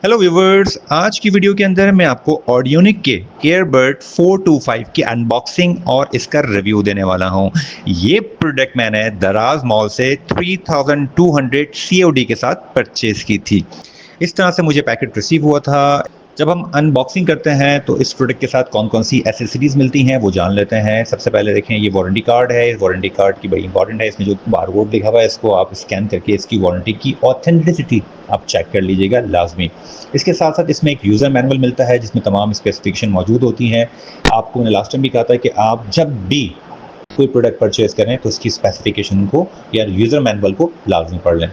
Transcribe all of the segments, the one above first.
Hello viewers, आज की video के अंदर मैं आपको ऑडियोनिक के एयरबड 425 की अनबॉक्सिंग और इसका रिव्यू देने वाला हूं। ये प्रोडक्ट मैंने दराज मॉल से 3200 COD के साथ परचेज की थी। इस तरह से मुझे पैकेट रिसीव हुआ था। जब हम अनबॉक्सिंग करते हैं तो इस प्रोडक्ट के साथ कौन कौन सी एसेसरीज मिलती हैं वो जान लेते हैं। सबसे पहले देखें, ये वारंटी कार्ड है। इस वारंटी कार्ड की बड़ी इंपॉर्टेंट है, इसमें जो बारकोड लिखा हुआ है इसको आप स्कैन करके इसकी वारंटी की ऑथेंटिसिटी आप चेक कर लीजिएगा लाजमी। इसके साथ साथ इसमें एक यूज़र मैनुअल मिलता है जिसमें तमाम स्पेसिफिकेशन मौजूद होती हैं। आपको मैंने लास्ट टाइम भी कहा था कि आप जब भी कोई प्रोडक्ट परचेज करें तो उसकी स्पेसिफिकेशन को या यूज़र मैनुअल को लाजमी पढ़ लें।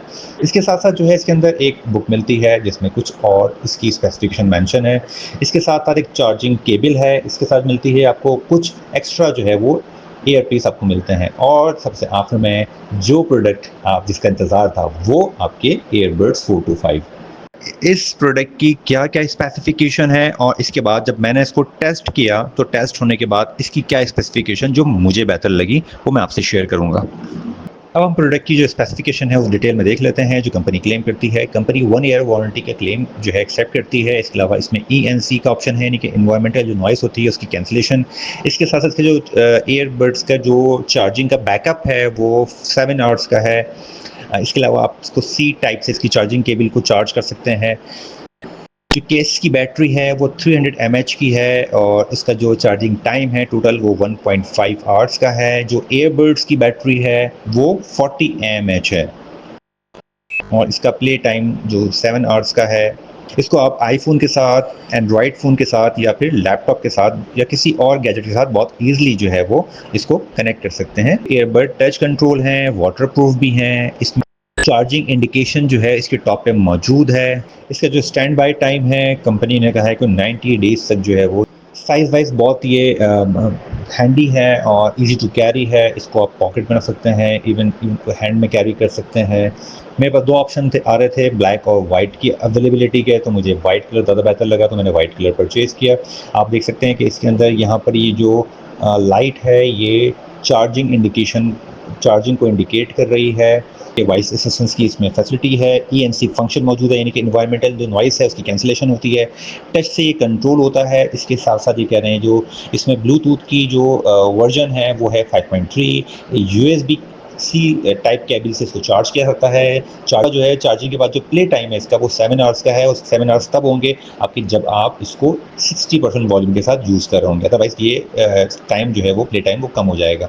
इसके साथ साथ जो है इसके अंदर एक बुक मिलती है जिसमें कुछ और इसकी स्पेसिफिकेशन मेंशन है। इसके साथ साथ एक चार्जिंग केबल है। इसके साथ मिलती है आपको कुछ एक्स्ट्रा जो है वो ईयर पीस आपको मिलते हैं। और सबसे आखिर में जो प्रोडक्ट आप जिसका इंतज़ार था वो आपके ईयरबड्स 425। इस प्रोडक्ट की क्या क्या स्पेसिफिकेशन है और इसके बाद जब मैंने इसको टेस्ट किया तो टेस्ट होने के बाद इसकी क्या स्पेसिफिकेशन जो मुझे बेहतर लगी वो मैं आपसे शेयर करूंगा। अब हम प्रोडक्ट की जो स्पेसिफिकेशन है उस डिटेल में देख लेते हैं। जो कंपनी क्लेम करती है, कंपनी 1 ईयर वारंटी का क्लेम जो है एक्सेप्ट करती है। इसके अलावा इसमें ENC का ऑप्शन है, यानी कि इन्वायरमेंटल जो नॉइस होती है उसकी कैंसिलेशन। इसके साथ साथ इसके जो ईयरबड्स का जो चार्जिंग का बैकअप है वो 7 आवर्स का है। इसके अलावा आप इसको C टाइप से इसकी चार्जिंग केबल को चार्ज कर सकते हैं। जो केस की बैटरी है वो 300 mAh की है और इसका जो चार्जिंग टाइम है टोटल वो 1.5 आवर्स का है। जो एयरबड्स की बैटरी है वो 40 mAh है और इसका प्ले टाइम जो 7 आवर्स का है। इसको आप आईफोन के साथ, एंड्रॉयड फ़ोन के साथ या फिर लैपटॉप के साथ या किसी और गैजेट के साथ बहुत ईजिली जो है वो इसको कनेक्ट कर सकते हैं। एयरबड टच कंट्रोल हैं, वाटरप्रूफ भी हैं। इसमें चार्जिंग इंडिकेशन जो है इसके टॉप पे मौजूद है। इसका जो स्टैंड बाय टाइम है कंपनी ने कहा है कि 90 डेज तक जो है वो। साइज़ वाइज बहुत ये हैंडी है और इजी टू कैरी है। इसको आप पॉकेट में रख सकते हैं, इवन हैंड में कैरी कर सकते हैं। मेरे पास दो ऑप्शन आ रहे थे, ब्लैक और वाइट की अवेलेबिलिटी के, तो मुझे वाइट कलर ज़्यादा बेहतर लगा तो मैंने वाइट कलर परचेज़ किया। आप देख सकते हैं कि इसके अंदर यहाँ पर ये जो लाइट है ये चार्जिंग इंडिकेशन, चार्जिंग को इंडिकेट कर रही है। कि वॉइस असिस्टेंस की इसमें फैसिलिटी है। ENC फंक्शन मौजूद है, यानी कि इन्वायरमेंटल जो नॉइस है उसकी कैंसिलेशन होती है। टच से ये कंट्रोल होता है। इसके साथ साथ ये कह रहे हैं जो इसमें ब्लूटूथ की जो वर्जन है वो है 5.3। USB-C टाइप केबल से इसको चार्ज किया जाता है। चार्ज जो है, चार्जिंग के बाद जो प्ले टाइम है इसका वो 7 आवर्स का है और 7 आवर्स तब होंगे आपकी जब आप इसको 60% वॉल्यूम के साथ यूज़ कर रहे होंगे। अदरवाइज ये टाइम जो है वो प्ले टाइम वो कम हो जाएगा।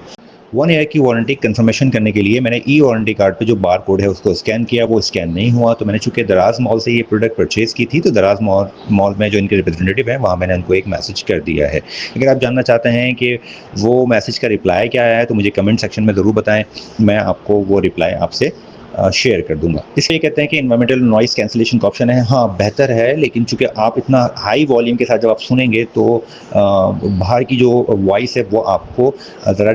1 ईयर की वारंटी कंफर्मेशन करने के लिए मैंने वारंटी कार्ड पे जो बार कोड है उसको स्कैन किया, वो स्कैन नहीं हुआ। तो मैंने चूंकि दराज मॉल से ये प्रोडक्ट परचेज़ की थी तो दराज मॉल में जो इनके रिप्रेजेंटेटिव हैं वहाँ मैंने उनको एक मैसेज कर दिया है। अगर आप जानना चाहते हैं कि वो मैसेज का रिप्लाई क्या आया है तो मुझे कमेंट सेक्शन में ज़रूर बताएं, मैं आपको वो रिप्लाई आपसे शेयर कर दूंगा। इसलिए कहते हैं कि इन्वायरमेंटल नॉइस कैंसिलेशन का ऑप्शन है। हाँ, बेहतर है, लेकिन चूंकि आप इतना हाई वॉल्यूम के साथ जब आप सुनेंगे तो बाहर की जो वॉइस है वो आपको ज़रा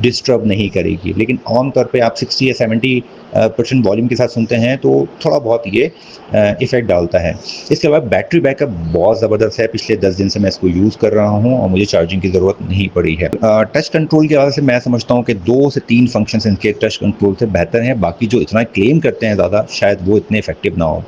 डिस्टर्ब नहीं करेगी। लेकिन आम तौर पे आप 60 या 70% वॉल्यूम के साथ सुनते हैं तो थोड़ा बहुत ये इफ़ेक्ट डालता है। इसके बाद बैटरी बैकअप बहुत ज़बरदस्त है। पिछले 10 दिन से मैं इसको यूज़ कर रहा हूँ और मुझे चार्जिंग की ज़रूरत नहीं पड़ी है। टच कंट्रोल की वजह से मैं समझता हूँ कि 2 से 3 फंक्शंस इनके टच कंट्रोल से बेहतर हैं। बाकी जो इतना क्लेम करते हैं ज़्यादा, शायद वो इतने इफेक्टिव ना हो।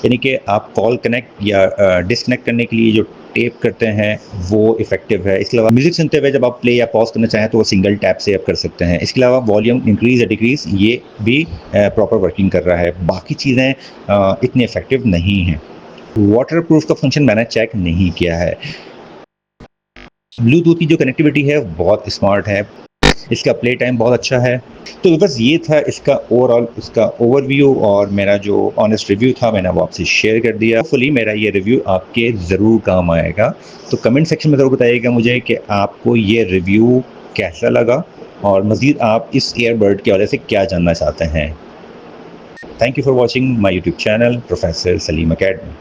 यानी कि आप कॉल कनेक्ट या डिस्कनेक्ट करने के लिए जो टेप करते हैं वो इफेक्टिव है। इसके अलावा म्यूजिक सुनते हुए जब आप प्ले या पॉज करना चाहें तो वो सिंगल टैप से आप कर सकते हैं। इसके अलावा वॉल्यूम इंक्रीज या डिक्रीज ये भी प्रॉपर वर्किंग कर रहा है। बाकी चीज़ें इतनी इफेक्टिव नहीं हैं। वाटर प्रूफ का फंक्शन मैंने चेक नहीं किया है। ब्लूटूथ की जो कनेक्टिविटी है बहुत स्मार्ट है। इसका प्ले टाइम बहुत अच्छा है। तो बस ये था इसका ओवरऑल इसका ओवरव्यू और मेरा जो ऑनेस्ट रिव्यू था मैंने वो आपसे शेयर कर दिया। होपफुली मेरा ये रिव्यू आपके ज़रूर काम आएगा। तो कमेंट सेक्शन में ज़रूर बताइएगा मुझे कि आपको ये रिव्यू कैसा लगा और मज़ीद आप इस ईयरबड के वजह से क्या जानना चाहते हैं। Thank you for watching my YouTube channel professor Salim academy.